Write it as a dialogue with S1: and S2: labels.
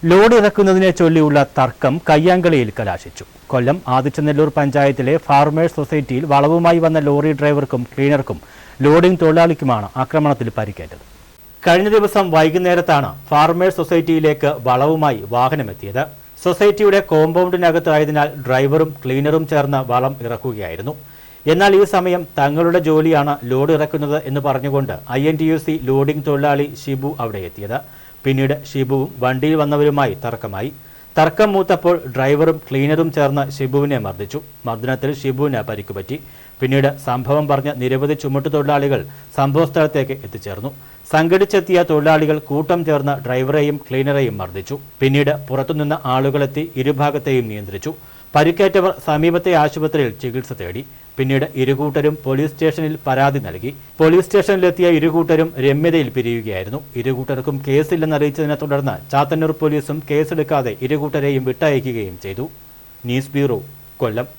S1: Load ഇറക്കുന്നതിനെ ചൊല്ലിയുള്ള തർക്കം കയ്യാങ്കളിയിൽ കലാശിച്ചു. കൊല്ലം ആദിച്ചനെല്ലൂർ പഞ്ചായത്തിലെ ഫാർമേഴ്സ് സൊസൈറ്റിയിൽ വളവുമായി വന്ന ലോറി ഡ്രൈവർക്കും ക്ലീനർക്കും ലോഡിംഗ് തൊഴിലാളിക്കുമാണ് ആക്രമണത്തിൽ പരിക്കേറ്റത്. കഴിഞ്ഞ ദിവസം വൈകുന്നേരത്താണ് ഫാർമേഴ്സ് സൊസൈറ്റിയിലേക്ക് വളവുമായി വാഹനമെത്തിയത്. സൊസൈറ്റിയുടെ കോമ്പൗണ്ടിനകത്തായതിനാൽ ഡ്രൈവറും ക്ലീനറും ചേർന്ന് വളം ഇറക്കുകയായിരുന്നു. എന്നാൽ ഈ സമയം തങ്ങളുടെ ജോലിയാണ് ലോഡ് ഇറക്കുന്നത് എന്ന് പറഞ്ഞുകൊണ്ട് INTUC ലോഡിംഗ് തൊഴിലാളി ഷിബു അവിടെ എത്തിയത്. പിന്നീട് ഷിബുവും വണ്ടിയിൽ വന്നവരുമായി തർക്കമായി. തർക്കം മൂത്തപ്പോൾ ഡ്രൈവറും ക്ലീനറും ചേർന്ന് ഷിബുവിനെ മർദ്ദിച്ചു. മർദ്ദനത്തിൽ ഷിബുവിന് പരിക്കുപറ്റി. പിന്നീട് സംഭവം പറഞ്ഞ നിരവധി ചുമട്ടുതൊഴിലാളികൾ സംഭവസ്ഥലത്തേക്ക് എത്തിച്ചേർന്നു. സംഘടിച്ചെത്തിയ തൊഴിലാളികൾ കൂട്ടം ചേർന്ന് ഡ്രൈവറെയും ക്ലീനറെയും മർദ്ദിച്ചു. പിന്നീട് പുറത്തുനിന്ന ആളുകളെത്തി ഇരുഭാഗത്തെയും നിയന്ത്രിച്ചു. പരിക്കേറ്റവർ സമീപത്തെ ആശുപത്രിയിൽ ചികിത്സ തേടി. പിന്നീട് ഇരുകൂട്ടരും പോലീസ് സ്റ്റേഷനിൽ പരാതി നൽകി. പോലീസ് സ്റ്റേഷനിലെത്തിയ ഇരുകൂട്ടരും രമ്യതയിൽ പിരിയുകയായിരുന്നു. ഇരുകൂട്ടർക്കും കേസില്ലെന്നറിയിച്ചതിനെ തുടർന്ന് ചാത്തന്നൂർ പോലീസും കേസെടുക്കാതെ ഇരുകൂട്ടരെയും വിട്ടയക്കുകയും ചെയ്തു. ന്യൂസ് ബ്യൂറോ, കൊല്ലം.